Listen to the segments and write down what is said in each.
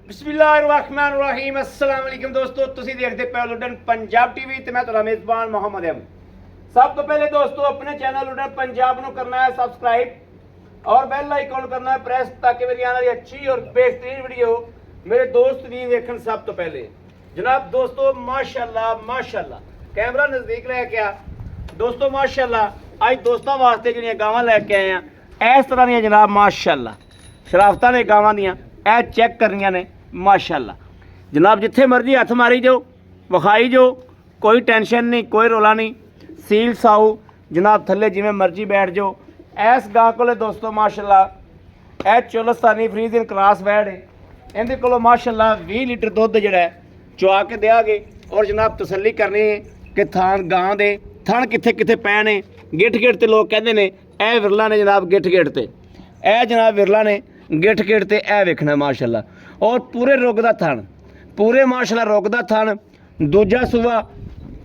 बिस्मिल्लाहिर्रहमानिर्रहीम अस्सलाम वालेकुम दोस्तों, तुसी देखते पे लुडन पंजाब टीवी ते मैं तुहाडा मेज़बान मोहम्मद अहमद। सब तो पहले दोस्तों अपने चैनल लुडन पंजाब नु करना है सब्सक्राइब और बेल आइकन करना है प्रेस ताकि मेरी आने वाली अच्छी और बेहतरीन वीडियो मेरे दोस्त भी देखन। सब तो पहले जनाब दोस्तों माशाल्लाह माशाल्लाह कैमरा नज़दीक लेके आ दोस्तों, माशाल्लाह आज दोस्तों वास्ते जिहड़ियां गावां लेके आए हैं इस तरह दी जनाब माशाल्लाह शराफतां ने गावां दियां ए चेक करनियां ने माशाल्लाह जनाब। जिथे मर्जी हथ मारी जाओ विखाई जाओ, कोई टेंशन नहीं कोई रौला नहीं, सील साऊ जनाब थले जिमें मर्जी बैठ जाओ। इस गां को दोस्तों माशाल्लाह ए चोलस्तानी फ्रीजियन क्रॉस वैड है, इहदे कोलों माशाल्लाह 20 लीटर दुध जिहड़ा है चुआ के देंगे और जनाब तसल्ली करनी है कि थान गां दे थण किथे किथे पै ने। गिठ गिठ ते लोग कहंदे ने ए विरला ने जनाब गिठ गिठ ते ए जनाब विरला ने गिठ गिठ ते ए वेखना माशाल्लाह। और पूरे रुग दा थण पूरे माशाल्लाह रुग दा थण दूजा सूआ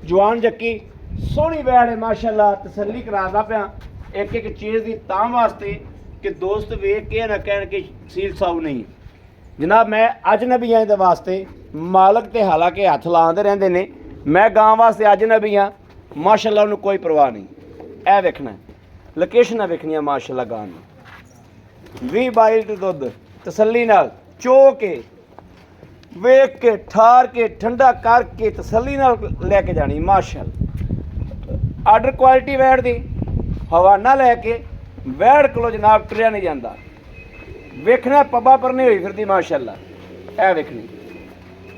जवान जक्की सोहनी वैड़ है माशाल्लाह। तसल्ली करादा पिया एक एक चीज़ की तां वास्ते कि दोस्त वेख के ना कहण कि सील साऊ नहीं जनाब। मैं अजनबी दे वास्ते मालक ते हालांकि हथ लाते रहंदे ने, मैं गां वास्ते अजनबी हाँ माशाल्लाह, उन्होंने कोई परवाह नहीं। ए वेखना लोकेशन वेखनी माशाल्लाह गां ने 20-22 लीटर दुध तसल्ली नाल चो के वेख के ठार के ठंडा करके तसल्ली नाल लैके जानी माशाल्लाह। आर्डर क्वालिटी वैड़ दी हवाना लैके वैड़ को जनाब टुरिया नहीं जाता। वेखना पब्बा परने हुई फिरदी माशाल्लाह, ए वेखनी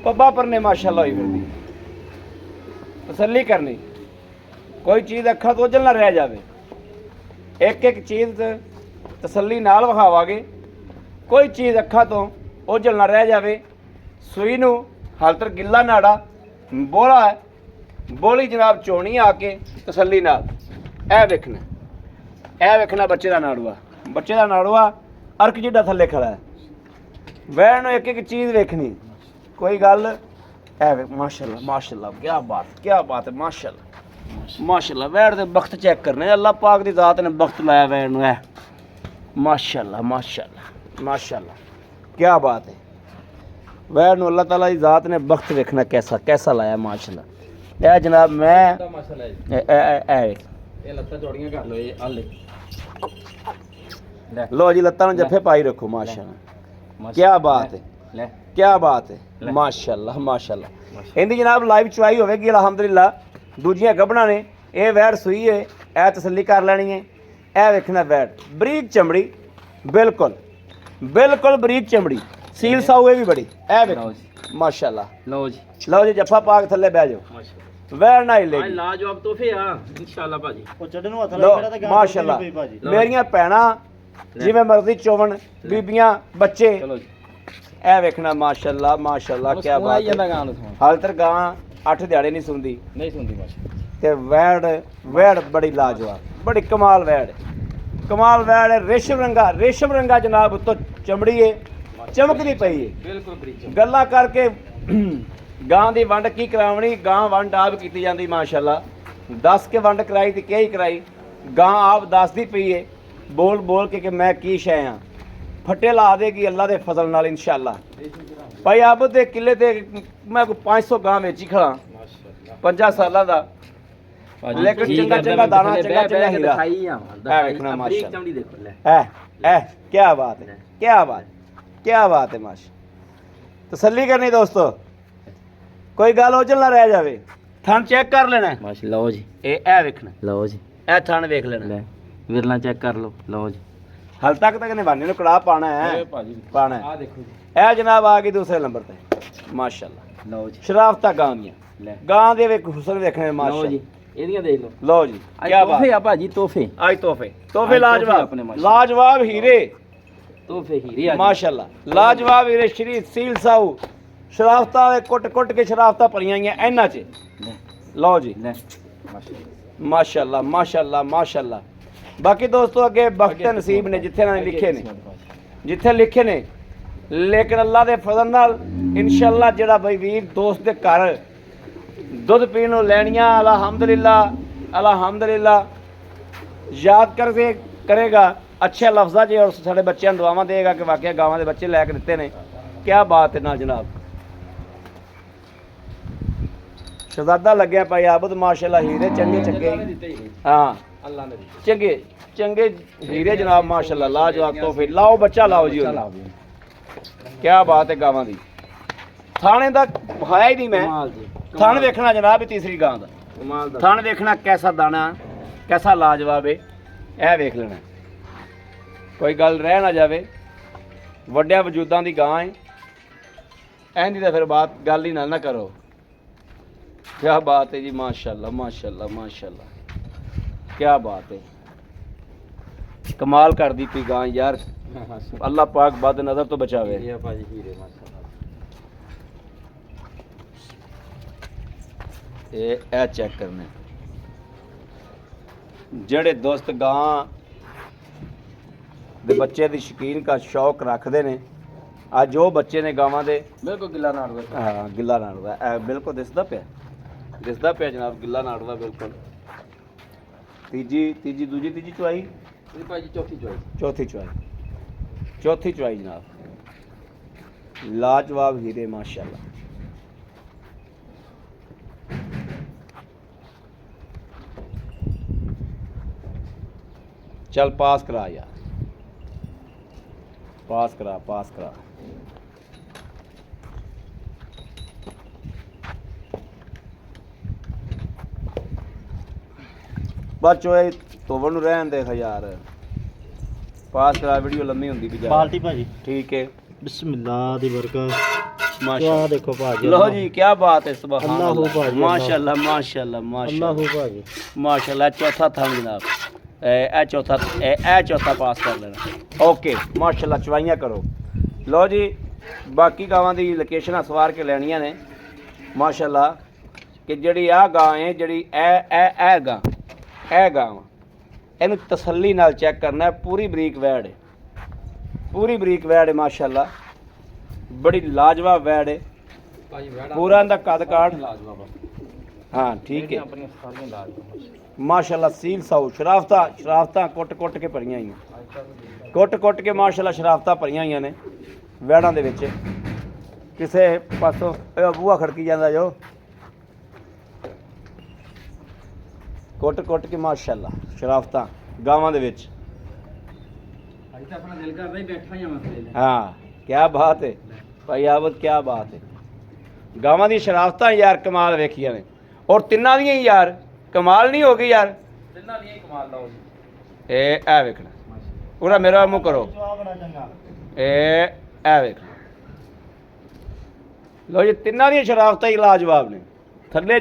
पब्बा परने माशाल्लाह हुई फिरदी। तसल्ली करनी कोई चीज़ अखा तो ओझल ना रह जाए, एक एक चीज़ तसल्ली नाल विखावांगे, कोई चीज़ अखा तो ओझल ना रह जाए। सूई नूं हाल तक गिला नाड़ा बोला है, बोली जनाब चोनी आके तसल्ली नाल ए वेखना बच्चे का नाड़ूआ, बच्चे का नाड़ूआ अर्क जिड्डा थल्ले खड़ा है। वैन एक एक चीज़ वेखनी कोई गल ए माशाल्लाह माशाल्लाह क्या बात है माशाल्लाह माशाल्लाह। वैड़ दे बख्त चेक करने अल्लाह पाक दी ज़ात ने बख्त लाया वैड़ नूं है माशाल्लाह माशाल्लाह माशाल्लाह क्या बात है। वैड़ नूं अल्लाह ताला दी ज़ात ने बख्त वेखना कैसा कैसा लाया माशाल्लाह। ए जनाब मैं लो जी लत्तां नूं जफ्फे पाई रखो माशाल्लाह। क्या बात है क्या बात है माशाल्लाह माशाल्लाह। इहदी जनाब लाइव चुआई होवेगी अलहमदुलिल्लाह। दूजियां गबना ने ये वैड़ सूई है ए तसल्ली कर लैनी है। ए वेखना वैड़ बरीक चमड़ी बिल्कुल बिल्कुल बरीक चमड़ी, सील साऊ ये भी बड़ी ए वेखो माशाल्लाह। लो जी जफ्फा पाक थल्ले बह जाओ वैड़ ना हिले लाजवाब तोहफे आ इंशाअल्लाह भाजी। ओ चढ़न हथ ला माशाल्लाह मेरियां भैणां जिवें मर्जी चोवन बीबियां बच्चे ए वेखना माशाल्लाह माशाल्लाह क्या बात है। हाल तक गां 8 दिहाड़े नहीं सुनदी माशाल्लाह ते वैड़ बड़ी लाजवाब बड़ी कमाल वैड़ है। रेशम रंगा जनाब उत्तों चमड़ी है चमकदी पई है बिल्कुल गल्लां करके गां दी वंड की करावनी, गां वंड आप की जाती माशाल्लाह। 10 के वंड कराई तो क्या ही कराई, गां आप दसदी पई है बोल बोल के कि मैं की शै हाँ। फट्टे ला देगी अल्लाह के फजल नाल इंशाअल्लाह। भाई अब तो किले ते मैं कोई 500 गां बेची खड़ा 5 साल का, लेकिन चंगा चंगा दाना चंगा चंगा हीरा देखना माशाल्लाह। है क्या बात है क्या बात है माशा। तसल्ली करनी दोस्तों कोई गल ओझल ना रह जाए। थन चेक कर लेना माशाल्लाह। लो जी ए वेखना लो जी ए थन वेख लेना विरला चेक कर लो जी। हाल तक निभाने को कड़ा पाना है पाना है। ए जनाब आ गई दूसरे नंबर पे माशाल्लाह। लो जी शराफता गां दियां गां दे हुसन देखने माशाल्लाह। एदियां देख लो जी क्या बात है भाजी। तोहफे आज तोहफे लाजवाब हीरे तोहफे हीरे माशाल्लाह लाजवाब हीरे श्री सील साऊ शराफता कुट कुट के शराफता भरियां इन्हां च। लो जी माशाल्लाह माशाल्लाह माशाल्लाह। बाकी दोस्तों अगे बख्त नसीब ने जिथे ना जिथे लिखे ने, लेकिन अल्लाह के फजल नाल इंशाअल्लाह जेड़ा भाई वीर दोस्त के घर दुध पीण लैनियां अलहमदुलिल्लाह अलहमदुलिल्लाह याद करके करेगा अच्छे लफ्ज़ा च और साढ़े बच्चों दुआवां देगा कि वाकई गाँव के बच्चे लैके दिते ने ਕੀ ਬਾਤ ਹੈ ਨਾਲ ਜਨਾਬ। ਸ਼ਹਜ਼ਾਦਾ ਲੱਗਿਆ ਭਾਈ ਆਬਦ ਮਾਸ਼ਾਅੱਲਾ ਹੀਰੇ ਚੰਗੇ ਚੰਗੇ ਹਾਂ ਅੱਲਾ ਨੇ ਦਿੱਤੇ ਚੰਗੇ ਚੰਗੇ ਹੀਰੇ ਜਨਾਬ ਮਾਸ਼ਾਅੱਲਾ ਲਾਜਵਾਬ ਤੋਹਫੇ। ਲਾਓ ਬੱਚਾ ਲਾਓ ਜੀ ਕੀ ਬਾਤ ਹੈ ਗਾਵਾਂ ਦੀ। ਥਾਣੇ ਦਾ ਵਿਖਾਇਆ ਹੀ ਨਹੀਂ ਮੈਂ ਕਮਾਲ ਜੀ ਥਣ ਵੇਖਣਾ ਜਨਾਬ ਇਹ ਤੀਸਰੀ ਗਾਂ ਦਾ ਕਮਾਲ ਦਾ ਥਣ ਵੇਖਣਾ ਕੈਸਾ ਦਾਣਾ ਕੈਸਾ ਲਾਜਵਾਬ ਹੈ ਇਹ ਵੇਖ ਲੈਣਾ ਕੋਈ ਗੱਲ ਰਹਿ ਨਾ ਜਾਵੇ। ਵੱਡਿਆਂ ਵਜੂਦਾਂ ਦੀ ਗਾਂ ਹੈ ਐਂਦੀ ਤਾਂ ਫਿਰ ਬਾਤ ਗੱਲ ਹੀ ਨਾ ਕਰੋ। क्या बात है जी माशाल्लाह माशाल्लाह माशाल्लाह क्या बात है। कमाल कर दी पी गां यार अल्लाह पाक बद नजर तो बचावे। ਹੀਰੇ ਭਾਜੀ ਹੀਰੇ ਮਾਸ਼ਾਅੱਲਾ ਇਹ ਚੈੱਕ ਕਰਨੇ ਜਿਹੜੇ ਦੋਸਤ ਗਾਂ ਦੇ ਬੱਚੇ ਦੀ ਸ਼ੌਕੀਨ ਦਾ ਸ਼ੌਕ ਰੱਖਦੇ ਨੇ ਅੱਜ ਉਹ ਬੱਚੇ ਨੇ ਗਾਵਾਂ ਦੇ ਬਿਲਕੁਲ ਗਿੱਲਾ ਨਾੜ ਵੇ ਹਾਂ ਗਿੱਲਾ ਨਾੜਵਾ ਇਹ ਬਿਲਕੁਲ ਦਿਸਦਾ ਪਿਆ ਜਨਾਬ ਗਿੱਲਾ ਨਾੜਵਾ ਬਿਲਕੁਲ। ਤੀਜੀ ਦੂਜੀ ਤੀਜੀ ਚੁਆਈ ਇਹ ਭਾਜੀ ਚੌਥੀ ਚੌਥੀ ਚੁਆਈ ਜਨਾਬ ਲਾਜਵਾਬ ਹੀਰੇ ਮਾਸ਼ਾਅੱਲਾ। चल पास करा यार पास करा बच्चों तोवन रहन दे यार पास करा वीडियो लम्मी होंदी भी ਬਾਲਟੀ ਭਾਜੀ ठीक है ਬਿਸਮਿल्ला ਦੀ ਬਰਕਤ माशाल्लाह ਦੇਖੋ ਭਾਜੀ लो जी क्या बात है सुभान अल्लाह हो अल्लाह भाजी, माशाल्लाह माशाल्लाह ਅੱਲਾਹੁ माशाल्लाह ਭਾਜੀ माशाल्लाह चौथा था जनाब ए चौथा पास कर लेना ओके माशाल्लाह चवाइयां करो। लो जी बाकी गावां दी लोकेशनां सवार के लैणियां ने माशाल्लाह कि ਜਿਹੜੀ ਆ ਗਾਂ ਹੈ ਜਿਹੜੀ ਇਹ ਗਾਂ ਇਹਨੂੰ ਤਸੱਲੀ ਨਾਲ ਚੈੱਕ ਕਰਨਾ ਹੈ। ਪੂਰੀ ਬਰੀਕ ਵੈੜ ਹੈ ਮਾਸ਼ਾਅੱਲਾ ਬੜੀ ਲਾਜਵਾਬ ਵੈੜ ਹੈ ਭਾਜੀ ਵੈੜਾ ਪੂਰਾ ਇਹਦਾ ਕੱਦ ਕਾਠ ਲਾਜਵਾਬ ਹਾਂ ਠੀਕ ਹੈ ਆਪਣੀਆਂ ਸਾਰੀਆਂ ਲਾਜਵਾਬ ਮਾਸ਼ਾਅੱਲਾ ਸੀਲ ਸਾਊ ਸ਼ਰਾਫਤਾਂ ਕੁੱਟ ਕੇ ਭਰੀਆਂ ਹੋਈਆਂ ਕੁੱਟ ਕੇ ਮਾਸ਼ਾਅੱਲਾ ਸ਼ਰਾਫਤਾਂ ਭਰੀਆਂ ਹੋਈਆਂ ਨੇ ਵੈੜਾਂ ਦੇ ਵਿੱਚ। ਕਿਸੇ ਪਾਸੋਂ ਇਹ ਬੂਹਾ ਖੜਕੀ ਜਾਂਦਾ ਜੋ ਕੁੱਟ ਕੇ ਮਾਸ਼ਾਅੱਲਾ ਸ਼ਰਾਫਤਾਂ ਗਾਵਾਂ ਦੇ ਵਿੱਚ। ਅੱਜ ਤਾਂ ਆਪਣਾ ਦਿਲ ਕਰਦਾ ਹੀ ਬੈਠਾ ਹੀ ਮਸਲੇ ਹਾਂ ਕੀ ਬਾਤ ਹੈ ਭਾਈ ਆਬਦ ਕੀ ਬਾਤ ਹੈ। ਗਾਵਾਂ ਦੀ ਸ਼ਰਾਫਤਾਂ ਯਾਰ ਕਮਾਲ ਵੇਖੀਆਂ ਨੇ ਔਰ ਤਿੰਨਾਂ ਦੀਆਂ ਹੀ ਯਾਰ ਕਮਾਲ ਨਹੀਂ ਹੋ ਗਈ ਯਾਰ ਤਿੰਨਾਂ ਦੀਆਂ ਹੀ ਕਮਾਲ ਲਾਓ ਜੀ ਇਹ ਵੇਖਣਾ ਪੂਰਾ ਮੇਰਾ ਮੂੰਹ ਕਰੋ ਬੜਾ ਚੰਗਾ ਇਹ ਵੇਖਣਾ। ਲੋ ਜੀ ਤਿੰਨਾਂ ਦੀਆਂ ਸ਼ਰਾਫਤਾਂ ਹੀ ਲਾਜਵਾਬ ਨੇ। ਥੱਲੇ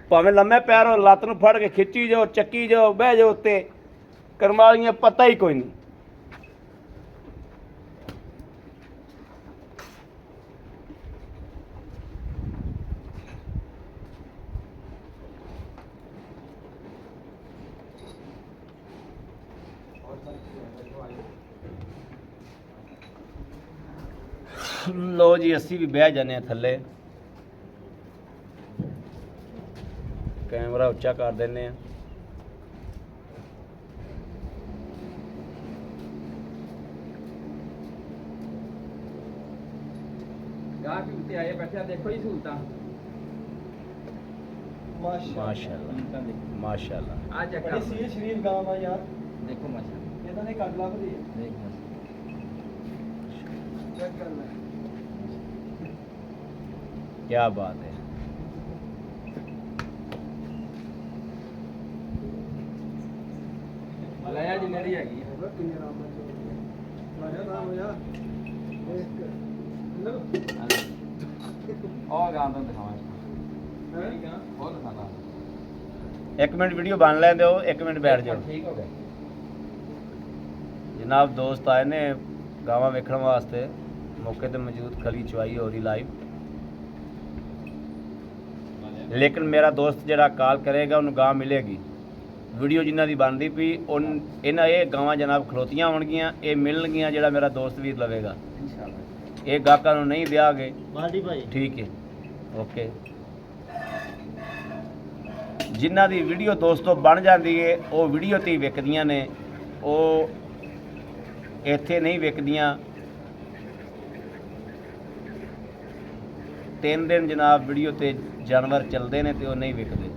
ਭਾਵੇਂ ਲੰਮੇ ਪੈਰ ਹੋ ਲੱਤ ਨੂੰ ਫੜ ਕੇ ਖਿੱਚੀ ਜਾਓ ਚੱਕੀ ਜਾਓ ਬਹਿ ਜਾਓ ਉੱਤੇ ਕਰਮਾਲੀਆਂ ਪਤਾ ਹੀ ਕੋਈ ਨਹੀਂ। ਲੋ ਜੀ ਅਸੀਂ ਵੀ ਬਹਿ ਜਾਂਦੇ ਹਾਂ ਥੱਲੇ ਕੈਮਰਾ ਉੱਚਾ ਕਰ ਦਿੰਦੇ ਆ। ਗਾਹ ਵੀ ਉੱਤੇ ਆਏ ਬੈਠਿਆ ਦੇਖੋ ਜੀ ਸਹੂਲਤਾਂ ਮਾਸ਼ਾਅੱਲਾ ਮਾਸ਼ਾਅੱਲਾ ਆ ਚੈੱਕ ਕਰ ਬੜੀ ਸ਼ਰੀਫ ਗਾਂ ਵਾ ਯਾਰ ਦੇਖੋ ਮਾਸ਼ਾਅੱਲਾ ਇਹਨਾਂ ਦੇ ਕੱਟ ਲੱਭਦੀ ਹੈ ਦੇਖ ਮਾਸ਼ਾਅੱਲਾ ਚੈੱਕ ਕਰ ਲੈ क्या बात है। ਲਾਇਆ ਜੀ ਨੇੜੀ ਹੈਗੀ ਆ। ਕਿੰਨੇ ਆਰਾਮ ਨਾਲ ਰਾਜਾ ਰਾਮ ਹੋਇਆ ਇੱਕ ਉਹ ਗਾਂ ਤੋਂ ਦਿਖਾਵਾਂ ਹੈ ਗਾਂ ਬਹੁਤ ਦਿਖਾਣਾ एक मिनट वीडियो बन लें दो एक मिनट बैठ जाओ ਠੀਕ ਹੋ ਗਿਆ जनाब दोस्त आए ने गावां वेखण वास्ते मौके ते मौजूद खली चवाई हो रही लाइव लेकिन मेरा दोस्त जरा कॉल करेगा उन्हें गां मिलेगी वीडियो जिन्हां दी बनदी पई उन इन्हां ये गावां जनाब खलोतियां होणगीਆਂ ਇਹ ਮਿਲਣਗੀਆਂ ਜਿਹੜਾ ਮੇਰਾ ਦੋਸਤ ਵੀਰ ਲਵੇਗਾ ਇਨਸ਼ਾਅੱਲਾ ਇਹ ਗਾਹਕਾਂ ਨੂੰ ਨਹੀਂ ਦਿਆਗੇ ਬਾਲਟੀ ਭਾਈ ਠੀਕ ਹੈ ਓਕੇ ਜਿਨ੍ਹਾਂ ਦੀ ਵੀਡੀਓ ਦੋਸਤੋ ਬਣ ਜਾਂਦੀ ਹੈ ਉਹ ਵੀਡੀਓ ਤੇ ਹੀ ਵਿਕਦੀਆਂ ਨੇ ਉਹ ਇੱਥੇ ਨਹੀਂ ਵਿਕਦੀਆਂ 3 ਦਿਨ ਜਨਾਬ ਵੀਡੀਓ ਤੇ ਜਾਨਵਰ ਚੱਲਦੇ ਨੇ ਤੇ ਉਹ ਨਹੀਂ ਵਿਕਦੇ।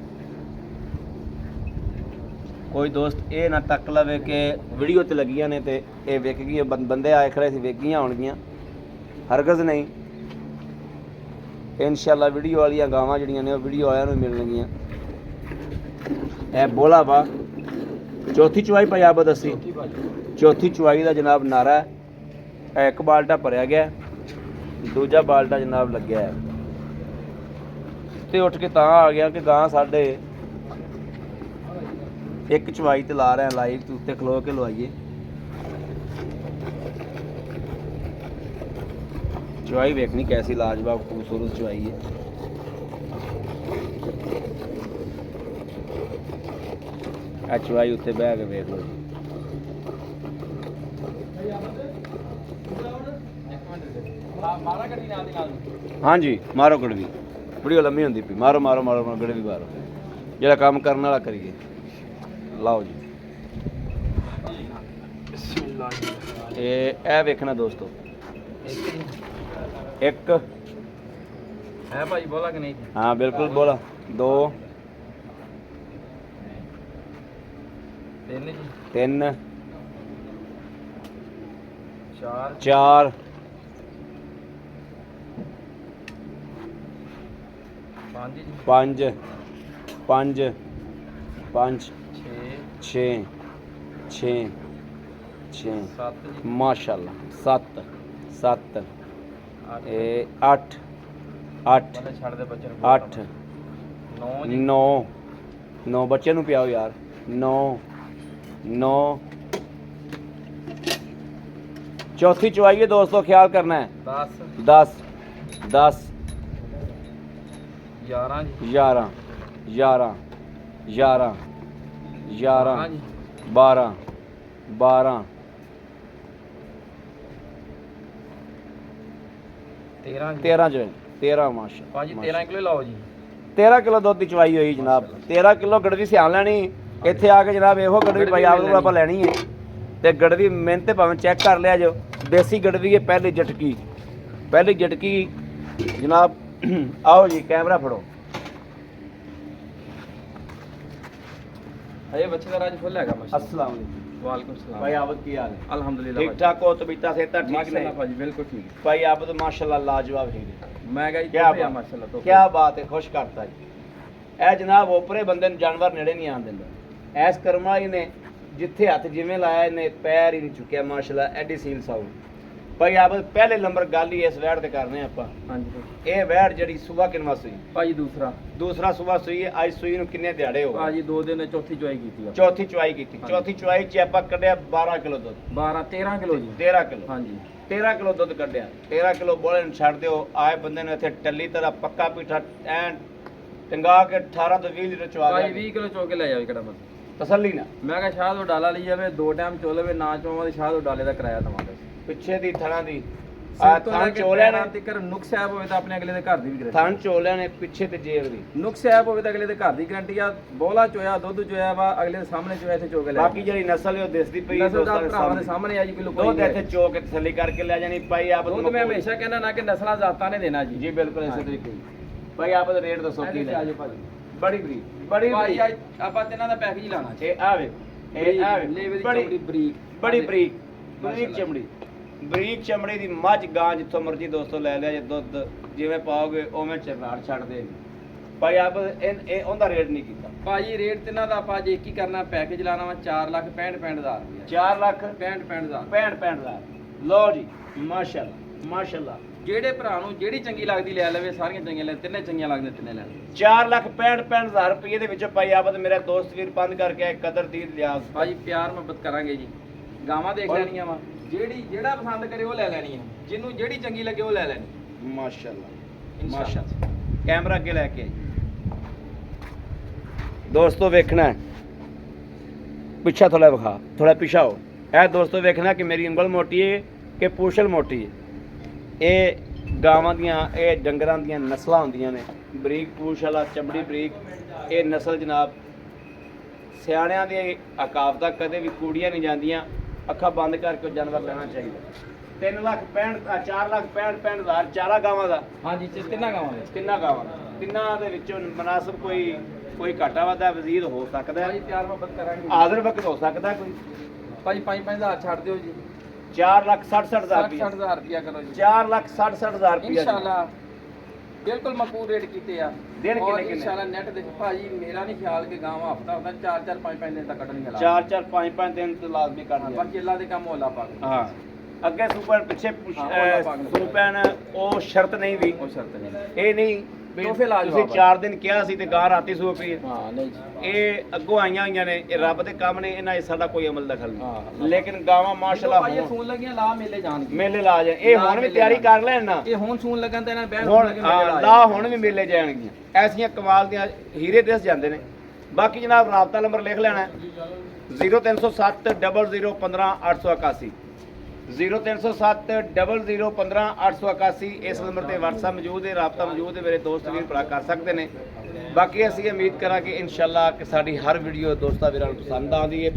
ਕੋਈ ਦੋਸਤ ਇਹ ਨਾ ਤੱਕ ਲਵੇ ਕਿ ਵੀਡੀਓ ਤੇ ਲੱਗੀਆਂ ਨੇ ਤੇ ਇਹ ਵਿਕ ਗਈਆਂ, ਬੰਦੇ ਆਏ ਖੜੇ ਸੀ ਵਿਕ ਗਈਆਂ ਹੋਣਗੀਆਂ, ਹਰਗਜ਼ ਨਹੀਂ। ਇਨਸ਼ਾਅੱਲਾ ਵੀਡੀਓ ਵਾਲੀਆਂ ਗਾਵਾਂ ਜਿਹੜੀਆਂ ਨੇ ਉਹ ਵੀਡੀਓ ਵਾਲਿਆਂ ਨੂੰ ਮਿਲਣਗੀਆਂ। ਇਹ ਬੋਲਾ ਵਾ ਚੌਥੀ ਚੁਆਈ ਪੰਜਾਬ ਦੱਸੀ, ਚੌਥੀ ਚੁਆਈ ਦਾ ਜਨਾਬ ਨਾਰਾ ਹੈ। ਇੱਕ ਬਾਲਟਾ ਭਰਿਆ ਗਿਆ, ਦੂਜਾ ਬਾਲਟਾ ਜਨਾਬ ਲੱਗਿਆ ਹੈ ਤੇ ਉੱਠ ਕੇ ਤਾਂ ਆ ਗਿਆ ਕਿ ਗਾਂ ਸਾਡੇ ਇੱਕ ਚੁਆਈ ਤੇ ਲਾ ਰਹੇ ਆ ਲਾਈਵ ਤੇ ਉੱਤੇ ਖਲੋ ਕੇ ਲਵਾਈਏ। ਚੁਆਈ ਵੇਖਣੀ ਕੈਸੀ ਲਾਜਵਾਬ ਖੂਬਸੂਰਤ ਚੁਆਈ ਹੈ। ਆ ਚੁਆਈ ਉੱਤੇ ਬਹਿ ਕੇ ਵੇਖ ਲਓ ਜੀ। ਮਾਰਾ ਗੱਡੀ ਨਾਲ ਦੀ ਨਾਲ ਹਾਂਜੀ ਮਾਰੋ ਗੜਵੀ, ਬੜੀ ਲੰਮੀ ਹੁੰਦੀ ਪਈ, ਮਾਰੋ ਮਾਰੋ ਮਾਰੋ ਗੜਵੀ ਮਾਰੋ, ਜਿਹੜਾ ਕੰਮ ਕਰਨ ਵਾਲਾ ਕਰੀਏ। ਲਾਓ ਜੀ ਇਹ ਵੇਖਣਾ ਦੋਸਤੋ, ਇੱਕ ਹੈ ਭਾਈ ਬੋਲਾ ਕਿ ਨਹੀਂ? ਹਾਂ ਬਿਲਕੁਲ ਬੋਲਾ, 2 3 ਜੀ 3 4 4 5 ਜੀ 5 5 5 6 6 6 7 ਜੀ ਮਾਸ਼ਾਅੱਲਾ 7 7 8 ਇਹ 8 8 ਪਹਿਲੇ ਛੱਡ ਦੇ ਬੱਚੇ ਨੂੰ 8 9 ਜੀ 9 9 ਬੱਚੇ ਨੂੰ ਪਿਆਓ ਯਾਰ, 9 9 ਚੌਥੀ ਚੁਆਈਏ ਦੋਸਤੋ, ਖਿਆਲ ਕਰਨਾ ਹੈ। 10 10 10 11 ਜੀ 11 11 11 11 ਜੀ 12 12 13 ਜੀ 13 ਜੋ 13 ਮਾਸ਼ਾ ਭਾਜੀ 13 ਕਿਲੋ ਲਾਓ ਜੀ। 13 ਕਿਲੋ ਦੁੱਧ ਦੀ ਚਵਾਈ ਹੋਈ ਜਨਾਬ। 13 ਕਿਲੋ ਗੜਵੀ ਸਿਆਣ ਲੈਣੀ ਇੱਥੇ ਆ ਕੇ ਜਨਾਬ। ਇਹੋ ਗੜਵੀ ਭਾਈ ਆਪ ਨੂੰ ਆਪਾਂ ਲੈਣੀ ਹੈ ਤੇ ਗੜਵੀ ਮਿਹਨਤ ਤੇ ਭਾਵੇਂ ਚੈੱਕ ਕਰ ਲਿਆ ਜੋ, ਦੇਸੀ ਗੜਵੀ ਹੈ, ਪਹਿਲੀ ਜਟਕੀ, ਪਹਿਲੀ ਜਟਕੀ ਜਨਾਬ। ਆਓ ਜੀ ਕੈਮਰਾ ਫੜੋ। ਅਜੇ ਬੱਚੇ ਦਾ ਰਾਜ ਫੁੱਲ ਹੈਗਾ ਮਾਸ਼ਾਅੱਲਾ। अस्सलाम वालेकुम ਵਾਲੇਕੁਮ ਸਲਾਮ भाई, आवत की हाल है? ਅਲਹਮਦੁਲਿਲਾ ठीक ठाक हो? तबीयत सेहत ठीक ਮਾਸ਼ਾਅੱਲਾ नहीं ਭਾਜੀ ਬਿਲਕੁਲ ਠੀਕ भाई? आप तो माशाल्लाह लाजवाब ही ने। ਮੈਂ ਕਿਹਾ ਜੀ क्या ਤੋਹਫੇ ਆ बात, ਮਾਸ਼ਾਅੱਲਾ ਤੋਹਫੇ। क्या बात है, खुश करता जी। ਇਹ ਜਨਾਬ ਓਪਰੇ ਬੰਦੇ ਨੂੰ ਜਾਨਵਰ ਨੇੜੇ ਨਹੀਂ ਆਉਣ ਦਿੰਦਾ। ਐਸ ਕਰਮਾ ਹੀ ਨੇ ਜਿੱਥੇ ਹੱਥ ਜਿਵੇਂ ਲਾਇਆ ਇਹਨੇ ਪੈਰ ਹੀ ਨਹੀਂ ਚੁੱਕਿਆ ਮਾਸ਼ਾਅੱਲਾ। ਐਡੀ ਸੀਲ ਸਾਊ ਭਾਈ। ਆਪ ਪਹਿਲੇ ਨੰਬਰ ਗੱਲ ਹੀ ਇਸ ਵੈੜ ਤੇ ਕਰਨੇ ਆਪਾਂ। ਹਾਂਜੀ ਭਾਜੀ। ਇਹ ਵੈੜ ਜਿਹੜੀ ਸਵੇਰ ਕਿਨਵਾ ਸੂਈ? ਭਾਜੀ ਦੂਸਰਾ ਸਵੇਰ ਸੂਈ ਹੈ। ਅੱਜ ਸੂਈ ਨੂੰ ਕਿੰਨੇ ਦਿਹਾੜੇ ਹੋ ਗਏ? ਭਾਜੀ 2 ਦਿਨ ਚੌਥੀ ਚੁਆਈ ਕੀਤੀ ਆ। ਚੌਥੀ ਚੁਆਈ ਕੀਤੀ। ਹਾਂਜੀ। ਚੌਥੀ ਚੁਆਈ ਚ ਆਪਾਂ ਕੱਢਿਆ 12 ਕਿਲੋ ਦੁੱਧ। 12 13 ਕਿਲੋ ਜੀ। 13 ਕਿਲੋ ਹਾਂਜੀ 13 ਕਿਲੋ ਦੁੱਧ ਕੱਢਿਆ। 13 ਕਿਲੋ ਬੋਲੇ ਨੂੰ ਛੱਡ ਦਿਓ। ਆਏ ਬੰਦੇ ਨੂੰ ਇੱਥੇ ਟੱਲੀ ਤਰ੍ਹਾਂ ਪੱਕਾ ਪੀਠਾ ਐਨ ਟੰਗਾ ਕੇ 18 ਤੋਂ 20 ਲੀਟਰ ਚਵਾ ਭਾਜੀ ਗਿਆ। 20 ਕਿਲੋ ਚੋ ਕੇ ਲੈ ਜਾਵੇ ਕਿਹੜਾ ਬੰਦਾ। ਤਸੱਲੀ ਨਾ। ਮੈਂ ਕਿਹਾ ਸ਼ਾਹ ਤੋਂ ਡਾਲਾ ਲਈ ਜਾਵੇ, 2 ਟਾਈਮ ਚੋ ਲਵੇ, ਨਾ ਚੋਵਾਂ ਤੇ ਸ਼ਾਹ ਤੋਂ ਡਾਲੇ ਦਾ ਕਿਰਾਇਆ ਦਵਾਂਗੇ। ਪਿੱਛੇ ਦੀ ਥਣਾ ਦੀ ਆ ਥਣ ਚੋਲਿਆ ਨੇ, ਤੀਕਰ ਨੁਕਸ ਐਬ ਹੋਵੇ ਤਾਂ ਆਪਣੇ ਅਗਲੇ ਦੇ ਘਰ ਦੀ ਵੀ ਗਰੰਟੀ। ਥਣ ਚੋਲਿਆ ਨੇ ਪਿੱਛੇ ਤੇ ਜੇਬ ਦੀ। ਨੁਕਸ ਐਬ ਹੋਵੇ ਤਾਂ ਅਗਲੇ ਦੇ ਘਰ ਦੀ ਗਰੰਟੀ ਆ। ਬੋਲਾ ਚੋਇਆ, ਦੁੱਧ ਚੋਇਆ ਵਾ, ਅਗਲੇ ਦੇ ਸਾਹਮਣੇ ਚੋਇਆ, ਇੱਥੇ ਚੋ ਕੇ ਲੈ ਬਾਕੀ ਜਿਹੜੀ ਨਸਲ ਹੈ ਉਹ ਦਿਸਦੀ ਪਈ ਹੈ ਨਸਲ ਦਾ ਦੋਸਤਾਂ ਦੇ ਭਰਾਵਾਂ ਦੇ ਸਾਹਮਣੇ। ਸਾਹਮਣੇ ਆ ਜੀ, ਕੋਈ ਲੁਕੋਈ ਦੁੱਧ ਨਹੀਂ ਇੱਥੇ ਚੋ ਕੇ ਤਸੱਲੀ ਕਰਕੇ ਲੈ ਜਾਣੀ ਭਾਈ। ਆਪ ਦੁੱਧ ਮੈਂ ਹਮੇਸ਼ਾ ਕਹਿੰਦਾ ਨਾ ਕਿ ਨਸਲਾਂ ਜ਼ਾਤਾਂ ਨੇ ਦੇਣਾ ਜੀ। ਜੀ ਬਿਲਕੁਲ ਇਸੇ ਤਰੀਕੇ ਹੀ ਭਾਈ। ਆਪ ਦਾ ਰੇਟ ਦੱਸੋ ਕੀ ਲੈ? ਆਜੋ ਭਾਜੀ। ਬੜੀ ਬੜੀ ਭਾਈ ਆਪਾਂ ਤਿੰਨਾਂ ਦਾ ਪੈਕੇਜ ਹੀ ਲਾਣਾ ਇਹ ਆਵੇ, ਇਹ ਆਵੇ ਲੇਵੇ ਦੀ ਬੜੀ ਚਮੜੀ ਬਰੀਕ, ਬੜੀ ਬਰੀਕ ਚਮੜੀ, ਬਰੀਕ ਚਮੜੀ ਦੀ ਮੱਝ ਗਾਂ ਜਿੱਥੋਂ ਮਰਜ਼ੀ ਦੋਸਤੋ ਲੈ ਲਿਆ ਜੇ। ਦੁੱਧ ਜਿਵੇਂ ਪਾਓਗੇ ਉਵੇਂ ਚਰਨਾੜ ਛੱਡ ਦੇ ਭਾਈ। ਆਪ ਇਹ ਉਹਦਾ ਰੇਟ ਨਹੀਂ ਕੀਤਾ ਭਾਜੀ। ਰੇਟ ਤਿੰਨਾਂ ਦਾ ਆਪਾਂ ਜੇ ਇੱਕ ਹੀ ਕਰਨਾ, ਪੈਕੇਜ ਲਾਣਾ ਵਾ 4,65,000 ਰੁਪਏ। 4 ਲੱਖ 65,000 65,000। ਲਓ ਜੀ ਮਾਸ਼ਾਅੱਲਾ ਮਾਸ਼ਾਅੱਲਾ। ਜਿਹੜੇ ਭਰਾ ਨੂੰ ਜਿਹੜੀ ਚੰਗੀ ਲੱਗਦੀ ਲੈ ਲਵੇ, ਸਾਰੀਆਂ ਚੰਗੀਆਂ ਲੈ, ਤਿੰਨੇ ਚੰਗੀਆਂ ਲੱਗਦੀਆਂ ਤਿੰਨੇ ਲੈ ਲਵੇ। 4,65,000 ਰੁਪਏ ਦੇ ਵਿੱਚੋਂ ਭਾਈ ਆਪ ਮੇਰਾ ਦੋਸਤ ਵੀਰ ਬੰਦ ਕਰਕੇ ਆਏ ਕਦਰ ਦੀ ਲਿਆਜ਼। ਭਾਜੀ ਪਿਆਰ ਮੁਹੱਬਤ ਕਰਾਂਗੇ ਜੀ। ਗਾਵਾਂ ਦੇਖ ਲੈਣੀਆਂ ਵਾ, ਜਿਹੜਾ ਪਸੰਦ ਕਰੇ ਉਹ ਲੈ ਲੈਣੀ ਆ, ਜਿਹਨੂੰ ਜਿਹੜੀ ਚੰਗੀ ਲੱਗੇ ਉਹ ਲੈ ਲੈਣੀ। ਮਾਸ਼ਾਅੱਲਾ ਮਾਸ਼ਾਅੱਲਾ। ਕੈਮਰਾ ਅੱਗੇ ਲੈ ਕੇ ਦੋਸਤੋ ਵੇਖਣਾ ਹੈ, ਪਿੱਛਾ ਥੋੜਾ ਵਿਖਾ, ਥੋੜਾ ਪਿੱਛਾ ਹੋ। ਇਹ ਦੋਸਤੋ ਵੇਖਣਾ ਕਿ ਮੇਰੀ ਉਂਗਲ ਮੋਟੀ ਹੈ ਕਿ ਪੂਛਲ ਮੋਟੀ ਹੈ। ਇਹ ਗਾਵਾਂ ਦੀਆਂ, ਇਹ ਡੰਗਰਾਂ ਦੀਆਂ ਨਸਲਾਂ ਹੁੰਦੀਆਂ ਨੇ। ਬਰੀਕ ਪੂਛ ਵਾਲਾ, ਚਮੜੀ ਬਰੀਕ। ਇਹ ਨਸਲ ਜਨਾਬ ਸਿਆਣਿਆਂ ਦੀ ਅਕਾਵਤਾ ਕਦੇ ਵੀ ਕੂੜੀਆਂ ਨਹੀਂ ਜਾਂਦੀਆਂ। ਅੱਖਾਂ ਬੰਦ ਕਰਕੇ ਉਹ ਜਾਨਵਰ ਲੈਣਾ ਚਾਹੀਦਾ। 4,65,000 ਚਾਰਾ ਗਾਵਾਂ ਦਾ ਹਾਂਜੀ ਤਿੰਨਾਂ ਗਾਵਾਂ ਦੇ ਕਿੰਨਾ ਗਾਵਾਂ ਦਾ? ਤਿੰਨਾਂ ਦੇ ਵਿੱਚੋਂ ਮਨਾਸਬ ਕੋਈ ਘਾਟਾ ਵਾਧਾ ਵਜ਼ੀਰ ਹੋ ਸਕਦਾ ਹੈ, ਭਾਜੀ ਪਿਆਰ ਮੁਹੱਬਤ ਕਰਾਂਗੇ ਹਾਜ਼ਰ ਵਕਤ ਹੋ ਸਕਦਾ ਕੋਈ। ਭਾਜੀ 5-5 ਛੱਡ ਦਿਓ ਜੀ 4,60,60,000 ਰੁਪਇਆ 60,000 ਰੁਪਇਆ ਕਰੋ ਜੀ 4,60,60,000 ਰੁਪਇਆ ਇਨਸ਼ਾਅੱਲਾ ਬਿਲਕੁਲ ਮਕਬੂਲ ਰੇਟ ਕੀਤੇ ਆ ਦਿਨ ਔਰ ਕਿੰਨੇ ਕਿੰਨੇ? ਇਨਸ਼ਾਅੱਲਾ ਨੈਟ ਦੇ ਭਾਜੀ ਮੇਰਾ ਨਹੀਂ ਖਿਆਲ ਕਿ ਗਾਵਾਂ ਹਫਤਾ ਹੁੰਦਾ 4-4 5-5 ਦਿਨ ਤੱਕ ਕੱਢਣਗੇ ਲਾ 4-4 5-5 ਦਿਨ ਤੇ ਲਾਜ਼ਮੀ ਕਰ ਦਿਆ। ਬਾਕੀ ਅੱਲਾ ਦੇ ਕੰਮ ਹੋਲਾ ਪਾ ਹਾਂ ਅੱਗੇ ਸੁਪਰ ਪਿੱਛੇ ਹਾਂ, ਉਹਦਾ ਪਾਗਲ। ਸੁਪੈਨ ਉਹ ਸ਼ਰਤ ਨਹੀਂ ਵੀ ਉਹ ਸ਼ਰਤ ਨਹੀਂ ਇਹ ਨਹੀਂ ਵੀ ਤੋਹਫੇ ਲਾ ਤੁਸੀਂ ਜਵਾਬ ਆ। 4 ਦਿਨ ਕਿਹਾ ਸੀ ਤੇ ਗਾਂ ਰਾਤੀ ਸੂ ਪਈ ਹੈ। ਹਾਂ ਨਹੀਂ ਜੀ ਇਹ ਅੱਗੋਂ ਆਈਆਂ ਹੋਈਆਂ ਨੇ, ਇਹ ਰੱਬ ਦੇ ਕੰਮ ਨੇ, ਇਹਨਾਂ 'ਚ ਸਾਡਾ ਕੋਈ ਅਮਲ ਦਖਲ ਹਾਂ। ਨਹੀਂ। ਲੇਕਿਨ ਗਾਵਾਂ ਮਾਸ਼ਾਅੱਲਾ ਭਾਈ ਇਹ ਹੁਣ ਸੂਣ ਲੱਗੀਆਂ ਲਾ ਮੇਲੇ ਜਾਣਗੇ ਮੇਲੇ ਲਾ ਜਾਣ, ਇਹ ਲਾ ਹੁਣ ਵੀ ਮੇਲੇ ਤਿਆਰੀ ਲਾ। ਕਰ ਲੈਣ ਨਾ, ਇਹ ਹੁਣ ਸੂਣ ਲੱਗਣ ਤੇ ਇਹਨਾਂ ਬਹਿਣ ਹੁਣ ਲੱਗੇ ਮੇਲੇ ਲਾ ਲਾ ਹੁਣ ਵੀ ਮੇਲੇ ਜਾਣਗੀਆਂ। ਐਸੀਆਂ ਕਮਾਲ ਦੀਆਂ ਹੀਰੇ ਦਿਸ ਜਾਂਦੇ ਨੇ। ਬਾਕੀ ਜਨਾਬ ਰਾਬਤਾ ਨੰਬਰ ਲਿਖ ਲੈਣਾ 0307 00 15 881 0307 00 15 881। ਇਸ ਨੰਬਰ ਤੇ WhatsApp ਮੌਜੂਦ ਹੈ, ਰਾਬਤਾ ਮੌਜੂਦ ਹੈ, ਮੇਰੇ ਦੋਸਤ ਵੀਰ ਭਰਾ ਕਰ ਸਕਦੇ ਨੇ। ਬਾਕੀ ਅਸੀਂ ਉਮੀਦ ਕਰਾਂਗੇ ਇਨਸ਼ਾਅੱਲਾ ਕਿ ਸਾਡੀ ਹਰ ਵੀਡੀਓ ਦੋਸਤਾਂ ਵੀਰਾਂ ਨੂੰ ਪਸੰਦ ਆਉਂਦੀ ਹੈ।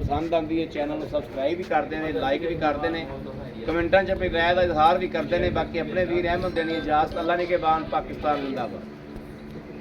ਚੈਨਲ ਨੂੰ ਸਬਸਕ੍ਰਾਈਬ ਵੀ ਕਰਦੇ ਨੇ, ਲਾਈਕ ਵੀ ਕਰਦੇ ਨੇ, ਕਮੈਂਟਾਂ 'ਚ ਆਪਣੀ ਰਾਏ ਦਾ ਇਜ਼ਹਾਰ ਵੀ ਕਰਦੇ ਨੇ। ਬਾਕੀ ਆਪਣੇ ਵੀਰ ਅਹਿਮਦ ਦੇਣੀ ਇਜਾਜ਼ਤ। ਅੱਲਾ ਨੇ ਕੇ ਬਾਨ ਪਾਕਿਸਤਾਨ ਜ਼ਿੰਦਾਬਾਦ।